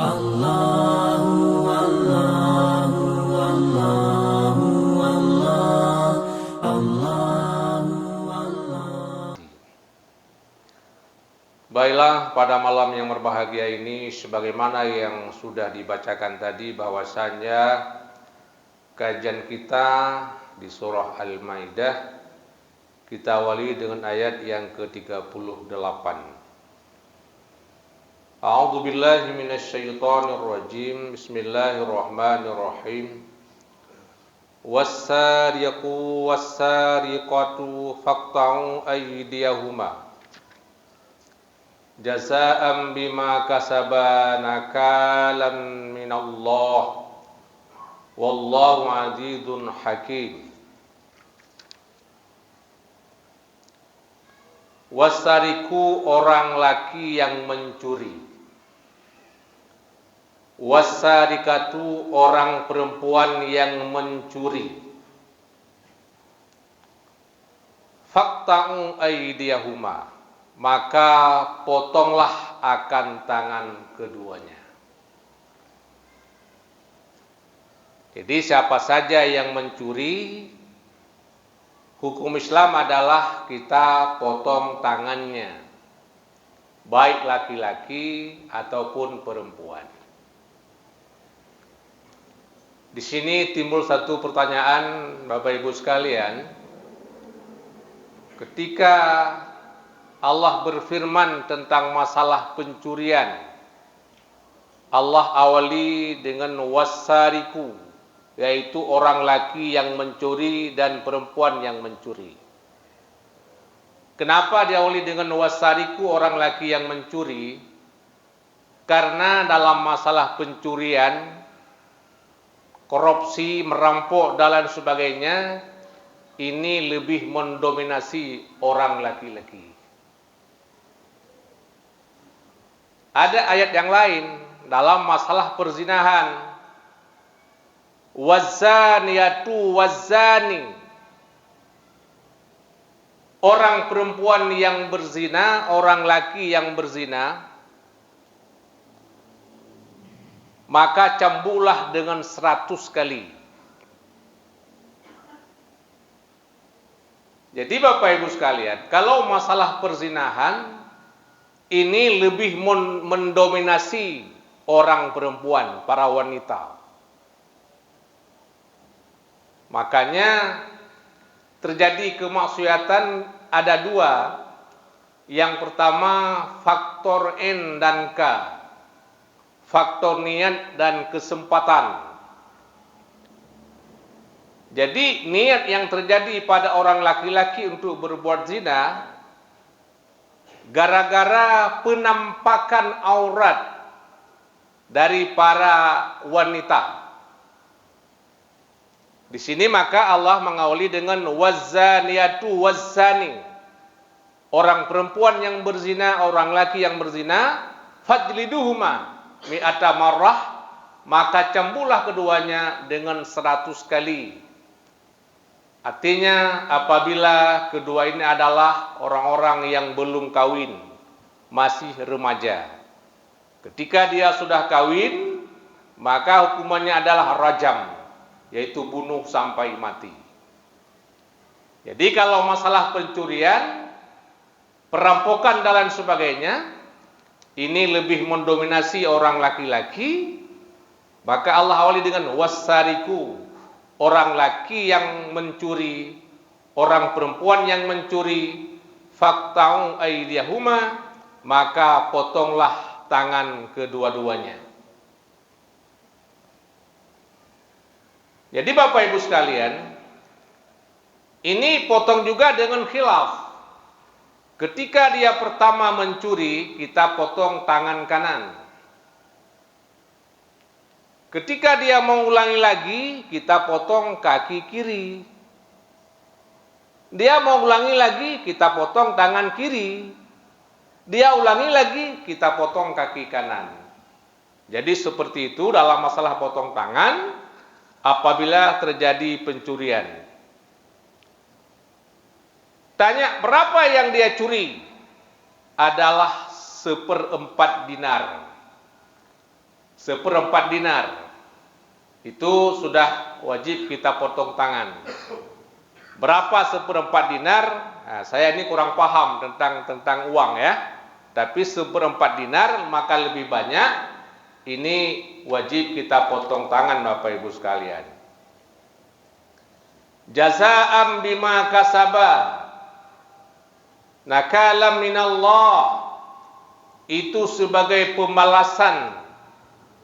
Allahu Allahu Allahu Allah Allahu Allah. Baiklah, pada malam yang berbahagia ini, sebagaimana yang sudah dibacakan tadi, bahwasanya kajian kita di surah Al-Maidah kita awali dengan ayat yang ke-38. A'udzu billahi minasyaitonir rajim. Bismillahirrahmanirrahim. Was-sariqu was-sariqatu faqta'u aydiyahuma jazaa'an bima kasaba nakalan minallah wallahu azizun hakim. Was-sariqu, orang laki yang mencuri. Was-sariqatu, orang perempuan yang mencuri. Faqta'u aydiyahuma, maka potonglah akan tangan keduanya. Jadi siapa saja yang mencuri, hukum Islam adalah kita potong tangannya, baik laki-laki ataupun perempuan. Di sini timbul satu pertanyaan, Bapak Ibu sekalian. Ketika Allah berfirman tentang masalah pencurian, Allah awali dengan wasariku, yaitu orang laki yang mencuri dan perempuan yang mencuri. Kenapa diawali dengan wasariku, orang laki yang mencuri? Karena dalam masalah pencurian, korupsi, merampok dan lain sebagainya, ini lebih mendominasi orang laki-laki. Ada ayat yang lain dalam masalah perzinahan. Wazaniyatu wazani, orang perempuan yang berzina, orang laki yang berzina, maka cambuklah dengan 100 kali. Jadi Bapak Ibu sekalian, kalau masalah perzinahan ini lebih mendominasi orang perempuan, para wanita. Makanya terjadi kemaksiatan ada dua. Yang pertama faktor N dan K, faktor niat dan kesempatan. Jadi niat yang terjadi pada orang laki-laki untuk berbuat zina gara-gara penampakan aurat dari para wanita. Di sini maka Allah mengawali dengan wazaniyatu wazani, orang perempuan yang berzina, orang laki yang berzina, fajliduhuma mi'ata marrah, maka cambuklah keduanya dengan 100 kali. Artinya apabila kedua ini adalah orang-orang yang belum kawin, masih remaja. Ketika dia sudah kawin, maka hukumannya adalah rajam, yaitu bunuh sampai mati. Jadi kalau masalah pencurian, perampokan dan lain sebagainya, ini lebih mendominasi orang laki-laki, maka Allah awali dengan wasariku, orang laki yang mencuri, orang perempuan yang mencuri, faqta'u aydiyahuma, maka potonglah tangan kedua-duanya. Jadi Bapak Ibu sekalian, ini potong juga dengan khilaf. Ketika dia pertama mencuri, kita potong tangan kanan. Ketika dia mau ulangi lagi, kita potong kaki kiri. Dia mau ulangi lagi, kita potong tangan kiri. Dia ulangi lagi, kita potong kaki kanan. Jadi seperti itu dalam masalah potong tangan apabila terjadi pencurian. Tanya berapa yang dia curi? Adalah 1/4 dinar. 1/4 dinar. Itu sudah wajib kita potong tangan. Berapa 1/4 dinar? Nah, saya ini kurang paham tentang uang ya. Tapi 1/4 dinar maka lebih banyak. Ini wajib kita potong tangan Bapak Ibu sekalian. Jazaa'an bima kasaba nakalam minallah. Itu sebagai pembalasan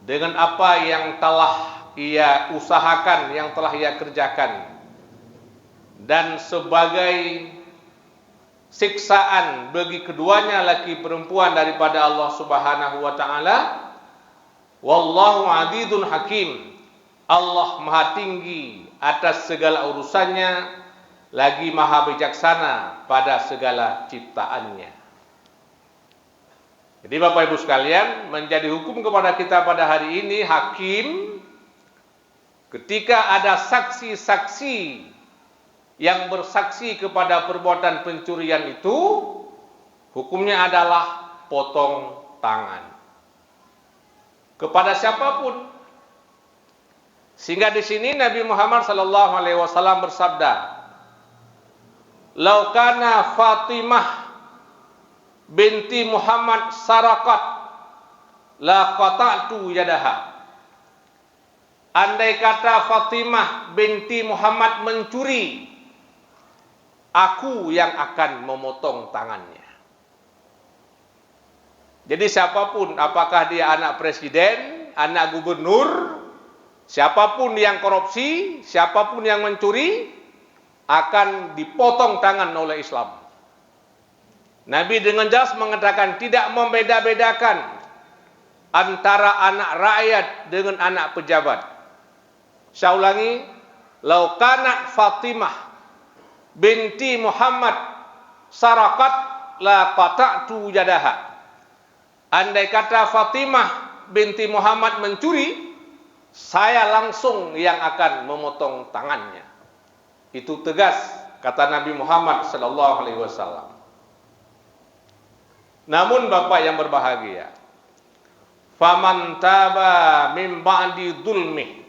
dengan apa yang telah ia usahakan, yang telah ia kerjakan, dan sebagai siksaan bagi keduanya laki perempuan daripada Allah Subhanahu wa taala. Wallahu adidun hakim. Allah Maha tinggi atas segala urusannya, lagi Maha bijaksana pada segala ciptaannya. Jadi Bapak Ibu sekalian, menjadi hukum kepada kita pada hari ini hakim ketika ada saksi-saksi yang bersaksi kepada perbuatan pencurian itu, hukumnya adalah potong tangan kepada siapapun. Sehingga di sini Nabi Muhammad SAW bersabda, "Lau kana Fatimah binti Muhammad sarakat la qata'tu yadaha." Andai kata Fatimah binti Muhammad mencuri, aku yang akan memotong tangannya. Jadi siapapun, apakah dia anak presiden, anak gubernur, siapapun yang korupsi, siapapun yang mencuri, akan dipotong tangan oleh Islam. Nabi dengan jelas mengatakan tidak membeda-bedakan antara anak rakyat dengan anak pejabat. Saya ulangi, lau kanat Fatimah binti Muhammad sarakat la qata'tu yadaha. Andai kata Fatimah binti Muhammad mencuri, saya langsung yang akan memotong tangannya. Itu tegas kata Nabi Muhammad SAW. Namun Bapak yang berbahagia, faman taba min ba'di dzulmi,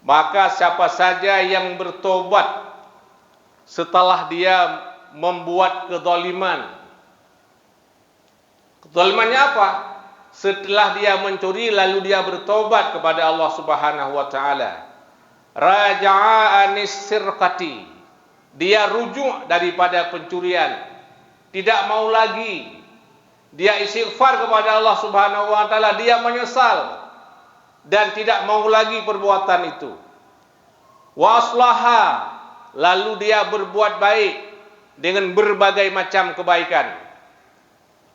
maka siapa saja yang bertobat setelah dia membuat kezaliman. Kezalimannya apa? Setelah dia mencuri lalu dia bertobat kepada Allah Subhanahu wa taala. Raja'a anis sirqati, dia rujuk daripada pencurian, tidak mau lagi. Dia istighfar kepada Allah Subhanahu wa taala, dia menyesal dan tidak mau lagi perbuatan itu. Wa aslaha, lalu dia berbuat baik dengan berbagai macam kebaikan.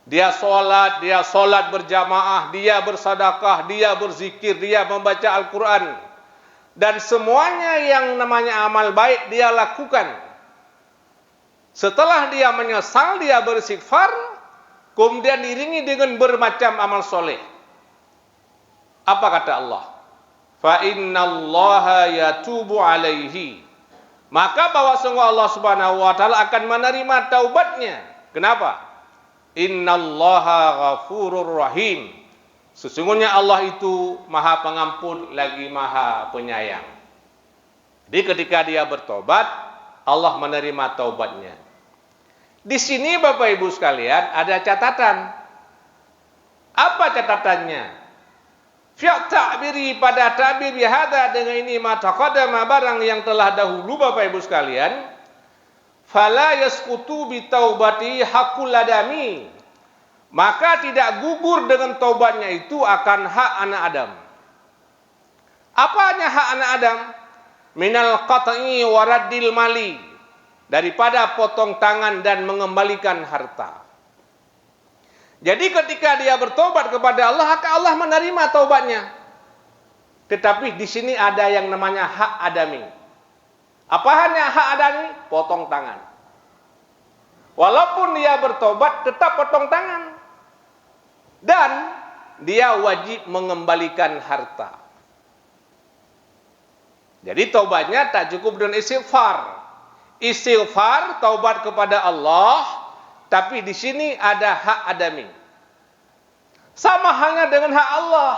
Dia solat berjamaah, dia bersedekah, dia berzikir, dia membaca Al-Quran, dan semuanya yang namanya amal baik dia lakukan. Setelah dia menyesal, dia beristighfar, kemudian diiringi dengan bermacam amal soleh. Apa kata Allah? Fa innallaha yatubu alaihi, maka bahwa sungguh Allah Subhanahu wa taala akan menerima taubatnya. Kenapa? Innallaha ghafurur rahim, sesungguhnya Allah itu Maha Pengampun lagi Maha Penyayang. Jadi ketika dia bertobat, Allah menerima taubatnya. Di sini Bapak Ibu sekalian ada catatan. Apa catatannya? Fi' ta'biri, pada ta'bir bihada dengan ini ma taqaddama, barang yang telah dahulu Bapak Ibu sekalian, fala yasqutu bi taubati haqqul adami, maka tidak gugur dengan taubatnya itu akan hak anak Adam. Apanya hak anak Adam? Minal qat'i wa raddil mali, daripada potong tangan dan mengembalikan harta. Jadi ketika dia bertobat kepada Allah, maka Allah menerima taubatnya. Tetapi di sini ada yang namanya hak adami. Apa hanya hak adami? Potong tangan. Walaupun dia bertobat, tetap potong tangan. Dan dia wajib mengembalikan harta. Jadi taubatnya tak cukup dengan istighfar. Istighfar, taubat kepada Allah, tapi di sini ada hak adami. Sama halnya dengan hak Allah.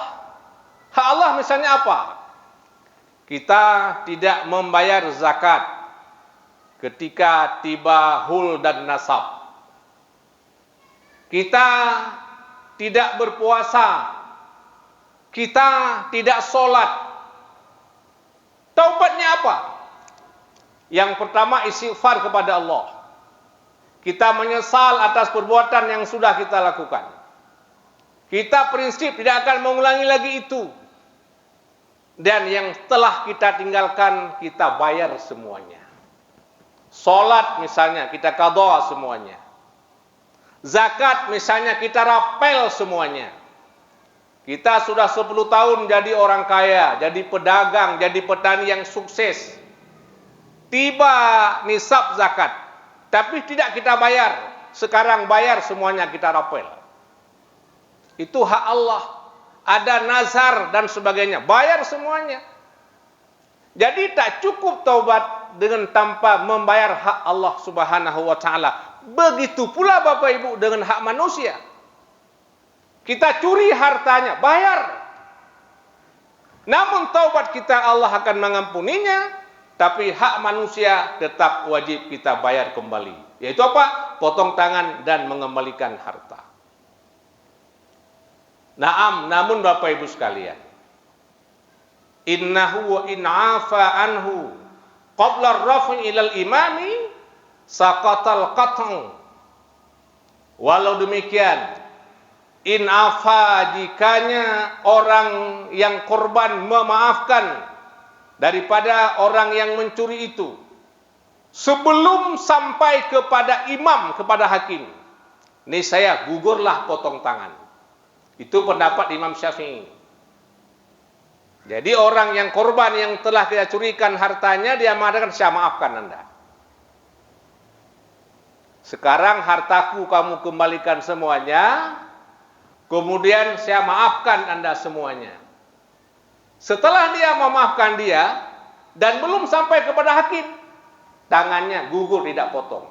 Hak Allah misalnya apa? Kita tidak membayar zakat ketika tiba hul dan nasab. Kita tidak berpuasa. Kita tidak sholat. Taubatnya apa? Yang pertama istighfar kepada Allah. Kita menyesal atas perbuatan yang sudah kita lakukan. Kita prinsip tidak akan mengulangi lagi itu. Dan yang telah kita tinggalkan, kita bayar semuanya. Sholat misalnya, kita qadha semuanya. Zakat misalnya, kita rapel semuanya. Kita sudah 10 tahun jadi orang kaya, jadi pedagang, jadi petani yang sukses. Tiba nisab zakat, tapi tidak kita bayar. Sekarang bayar semuanya, kita rapel. Itu hak Allah. Ada nazar dan sebagainya, bayar semuanya. Jadi tak cukup taubat dengan tanpa membayar hak Allah Subhanahu wa taala. Begitu pula Bapak Ibu dengan hak manusia. Kita curi hartanya, bayar. Namun taubat kita Allah akan mengampuninya, tapi hak manusia tetap wajib kita bayar kembali. Yaitu apa? Potong tangan dan mengembalikan harta. Namun Bapak Ibu sekalian, innahu wa in afa anhu qabla ar-raf'i ilal imami saqatal qat'u. Walau demikian, in afa, jikanya orang yang korban memaafkan daripada orang yang mencuri itu sebelum sampai kepada imam, kepada hakim, niscaya gugurlah potong tangan. Itu pendapat Imam Syafi'i. Jadi orang yang korban yang telah kita curikan hartanya, dia mengatakan, saya maafkan Anda. Sekarang hartaku kamu kembalikan semuanya, kemudian saya maafkan Anda semuanya. Setelah dia memaafkan dia, dan belum sampai kepada hakim, tangannya gugur, tidak potong.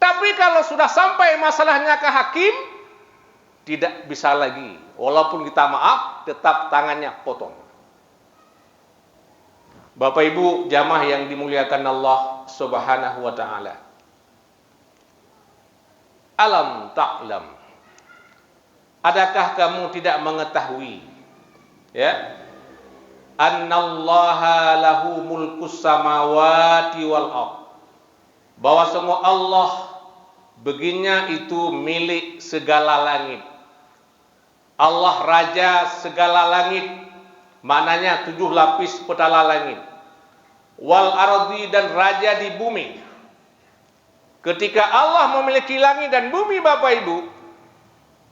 Tapi kalau sudah sampai masalahnya ke hakim, tidak bisa lagi. Walaupun kita maaf, tetap tangannya potong. Bapak Ibu jamaah yang dimuliakan Allah Subhanahu wa taala. Alam ta'lam. Adakah kamu tidak mengetahui, ya? Annallaha lahu mulkus samawati wal ardh. Bahwa semua Allah baginya itu milik segala langit. Allah raja segala langit, maknanya 7 lapis petala langit. Wal ardi, dan raja di bumi. Ketika Allah memiliki langit dan bumi Bapak Ibu,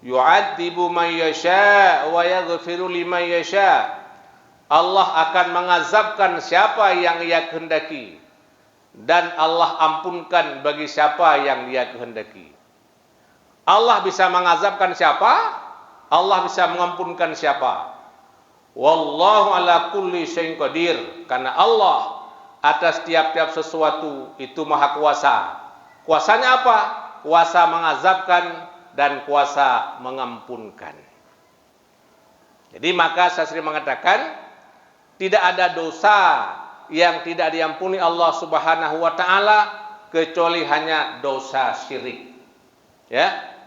yu'adzibu man yasha wa yaghfiru liman yasha. Allah akan mengazabkan siapa yang Ia kehendaki, dan Allah ampunkan bagi siapa yang Dia kehendaki. Allah bisa mengazabkan siapa? Allah bisa mengampunkan siapa? Wallahu ala kulli syai'in qadir. Karena Allah atas tiap-tiap sesuatu itu maha kuasa. Kuasanya apa? Kuasa mengazabkan dan kuasa mengampunkan. Jadi maka saya sering mengatakan, tidak ada dosa yang tidak diampuni Allah Subhanahu wa taala kecuali hanya dosa syirik. Ya.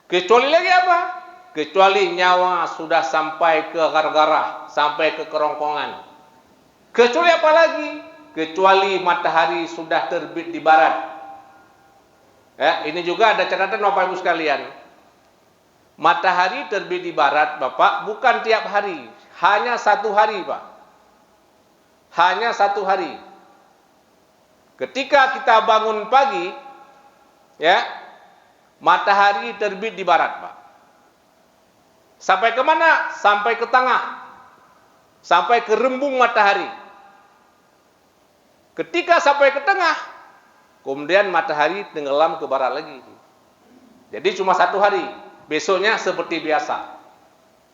Kecuali lagi apa? Kecuali nyawa sudah sampai ke gargara, sampai ke kerongkongan. Kecuali apa lagi? Kecuali matahari sudah terbit di barat. Ya, ini juga ada catatan Bapak Ibu sekalian. Matahari terbit di barat, Bapak, bukan tiap hari, hanya 1 hari, Pak. Hanya 1 hari. Ketika kita bangun pagi, ya, matahari terbit di barat, Pak. Sampai ke mana? Sampai ke tengah. Sampai ke rembung matahari. Ketika sampai ke tengah, kemudian matahari tenggelam ke barat lagi. Jadi cuma 1 hari. Besoknya seperti biasa.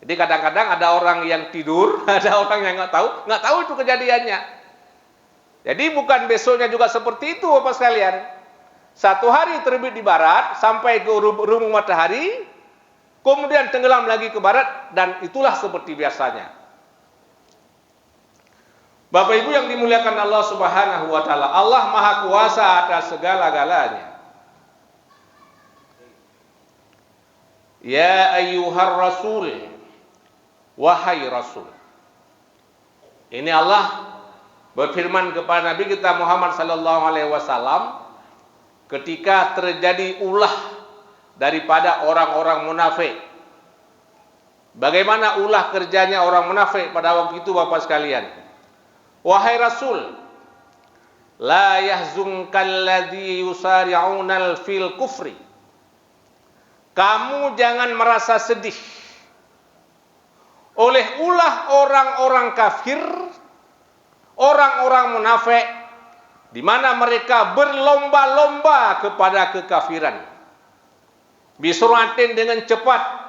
Jadi kadang-kadang ada orang yang tidur, ada orang yang nggak tahu itu kejadiannya. Jadi bukan besoknya juga seperti itu, Bapak sekalian. 1 hari terbit di barat, sampai ke rembung matahari, kemudian tenggelam lagi ke barat, dan itulah seperti biasanya. Bapak Ibu yang dimuliakan Allah Subhanahu wa taala, Allah Maha Kuasa atas segala-galanya. Ya ayyuhar rasul, wahai rasul. Ini Allah berfirman kepada Nabi kita Muhammad sallallahu alaihi wasallam ketika terjadi ulah daripada orang-orang munafik. Bagaimana ulah kerjanya orang munafik pada waktu itu Bapak sekalian? Wahai Rasul, la yahzunkal ladzi yusari'unal fil kufri. Kamu jangan merasa sedih oleh ulah orang-orang kafir, orang-orang munafik, di mana mereka berlomba-lomba kepada kekafiran. Bisuratin dengan cepat.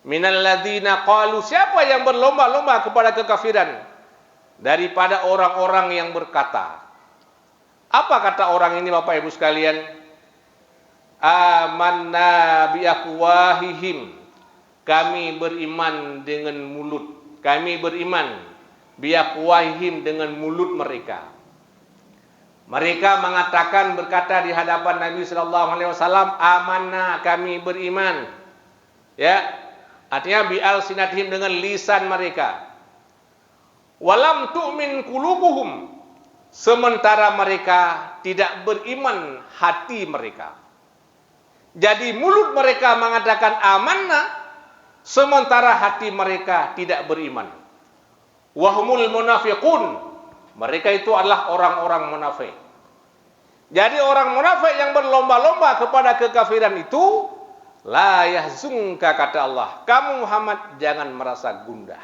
Minal ladzina qalu, siapa yang berlomba-lomba kepada kekafiran? Daripada orang-orang yang berkata. Apa kata orang ini Bapak Ibu sekalian? Amanna bi afwahihim. Kami beriman dengan mulut. Kami beriman bi afwahihim dengan mulut mereka. Mereka mengatakan, berkata di hadapan Nabi sallallahu alaihi wasallam, amanna, kami beriman. Ya. Artinya bi'al sinatihim, dengan lisan mereka. Walam tu'min qulubuhum, sementara mereka tidak beriman hati mereka. Jadi mulut mereka mengatakan amanna, sementara hati mereka tidak beriman. Wahumul munafiqun, mereka itu adalah orang-orang munafik. Jadi orang munafik yang berlomba-lomba kepada kekafiran itu, la yahzunka, kata Allah, kamu Muhammad jangan merasa gundah.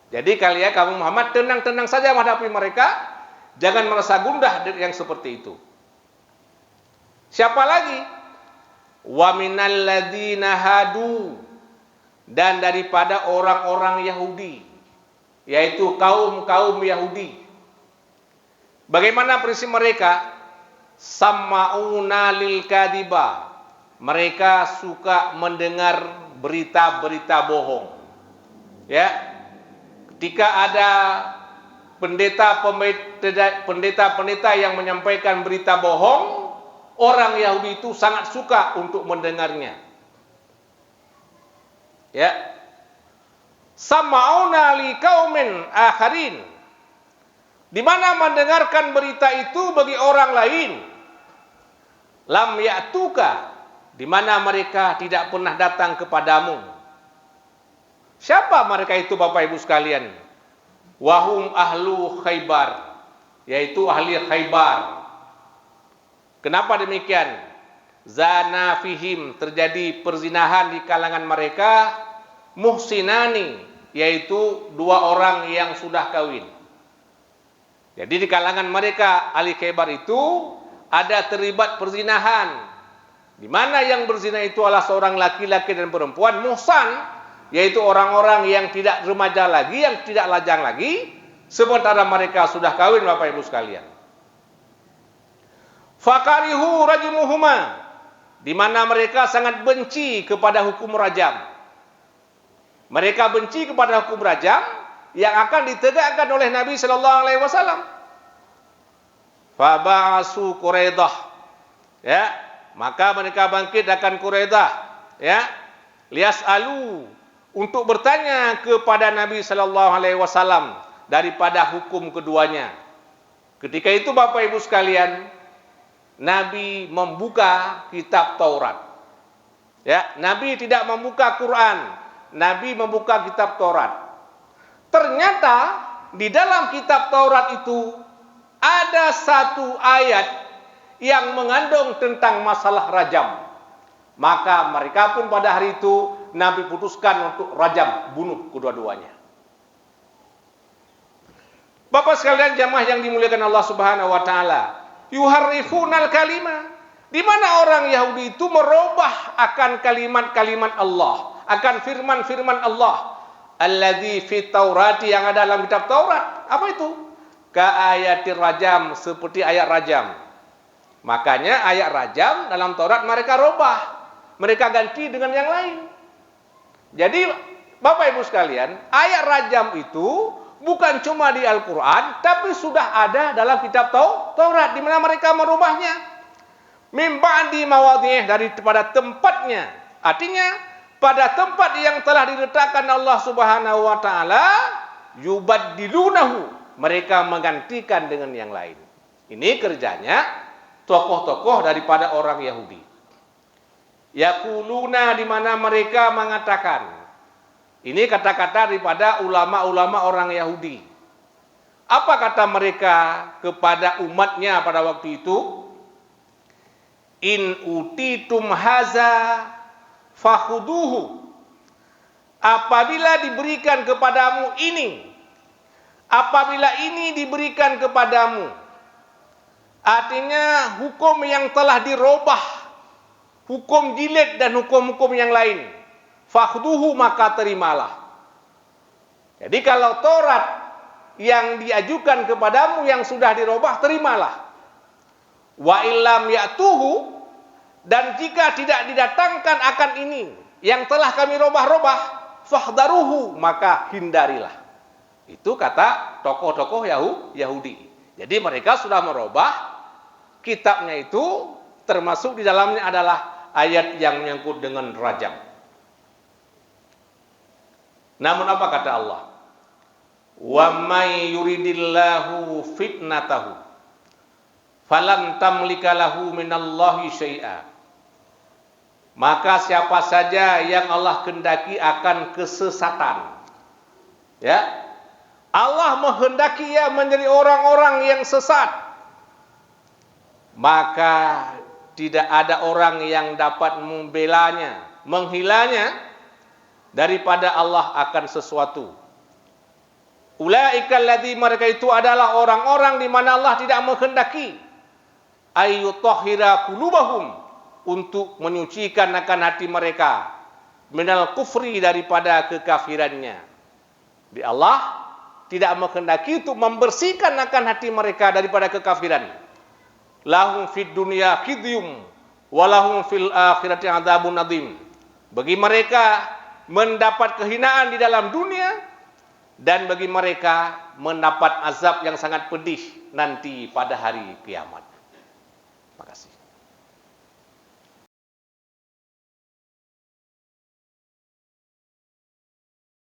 Jadi kalian, kamu Muhammad, tenang-tenang saja menghadapi mereka, jangan merasa gundah yang seperti itu. Siapa lagi? Wa minal ladzina hadu, dan daripada orang-orang Yahudi, yaitu kaum-kaum Yahudi. Bagaimana prinsip mereka? Sama'una lil kadiba, mereka suka mendengar berita-berita bohong. Ya, ketika ada pendeta-pendeta yang menyampaikan berita bohong, orang Yahudi itu sangat suka untuk mendengarnya. Ya, sama'una li qaumin akharin, di mana mendengarkan berita itu bagi orang lain. Lam ya'tuka, di mana mereka tidak pernah datang kepadamu. Siapa mereka itu Bapak Ibu sekalian? Wahum ahlu Khaybar, yaitu ahli Khaybar. Kenapa demikian? Zana fihim, terjadi perzinahan di kalangan mereka. Muhsinani, yaitu dua orang yang sudah kawin. Jadi di kalangan mereka ahli Khaybar itu ada terlibat perzinahan, di mana yang berzina itu adalah seorang laki-laki dan perempuan, muhsan, yaitu orang-orang yang tidak remaja lagi, yang tidak lajang lagi, sementara mereka sudah kawin Bapak Ibu sekalian. Fakarihu rajmuhuma, di mana mereka sangat benci kepada hukum rajam. Mereka benci kepada hukum rajam yang akan ditegakkan oleh Nabi sallallahu alaihi wasallam. Faba'asu Quraidah, ya, maka mereka bangkit akan Quraidah, ya, lias'alu, untuk bertanya kepada Nabi sallallahu alaihi wasallam daripada hukum keduanya. Ketika itu Bapak Ibu sekalian, Nabi membuka kitab Taurat. Ya, Nabi tidak membuka Quran, Nabi membuka kitab Taurat. Ternyata di dalam kitab Taurat itu ada satu ayat yang mengandung tentang masalah rajam. Maka mereka pun pada hari itu Nabi putuskan untuk rajam, bunuh kedua-duanya. Bapak sekalian jamaah yang dimuliakan Allah Subhanahu wa taala, yuharrifunal kalimah, di mana orang Yahudi itu merubah akan kalimat-kalimat Allah, akan firman-firman Allah. Alladzi fit Taurati, yang ada dalam kitab Taurat. Apa itu? Ka ayatir rajam, seperti ayat rajam. Makanya ayat rajam dalam Taurat mereka rubah, mereka ganti dengan yang lain. Jadi Bapak Ibu sekalian, ayat rajam itu bukan cuma di Al-Quran, tapi sudah ada dalam kitab Taurat, di mana mereka merubahnya. Min ba'di mawadhi'ih, daripada tempatnya. Artinya, pada tempat yang telah diletakkan Allah Subhanahu wa taala, yubaddilunahu, mereka menggantikan dengan yang lain. Ini kerjanya tokoh-tokoh daripada orang Yahudi. Yaquluna, di mana mereka mengatakan, ini kata-kata daripada ulama-ulama orang Yahudi. Apa kata mereka kepada umatnya pada waktu itu? In utitum haza fakhuduhu. Apabila diberikan kepadamu ini, apabila ini diberikan kepadamu, artinya hukum yang telah dirubah, hukum jilid dan hukum-hukum yang lain, fakhduhu, maka terimalah. Jadi kalau Taurat yang diajukan kepadamu yang sudah dirubah, terimalah. Wa illam ya'tuhu, dan jika tidak didatangkan akan ini yang telah kami robah-robah, fahdharuhu, maka hindarilah. Itu kata tokoh-tokoh Yahudi. Jadi mereka sudah merubah kitabnya itu, termasuk di dalamnya adalah ayat yang menyangkut dengan rajam. Namun apa kata Allah? Wa may yuridillahu fitnatahu falan tamlika lahu minallahi syai'a. Maka siapa saja yang Allah kehendaki akan kesesatan, ya, Allah menghendaki ia menjadi orang-orang yang sesat, maka tidak ada orang yang dapat membelanya, menghilanya daripada Allah akan sesuatu. Ulaikal ladzi, mereka itu adalah orang-orang di mana Allah tidak menghendaki ayyutahhira qulubahum, untuk menyucikan akan hati mereka, minal kufri, daripada kekafirannya. Di Allah tidak menghendaki untuk membersihkan akan hati mereka daripada kekafiran. Lahum fid dunya khizyum wa lahum fil akhirati adzabun adzim. Bagi mereka mendapat kehinaan di dalam dunia, dan bagi mereka mendapat azab yang sangat pedih nanti pada hari kiamat. Terima kasih.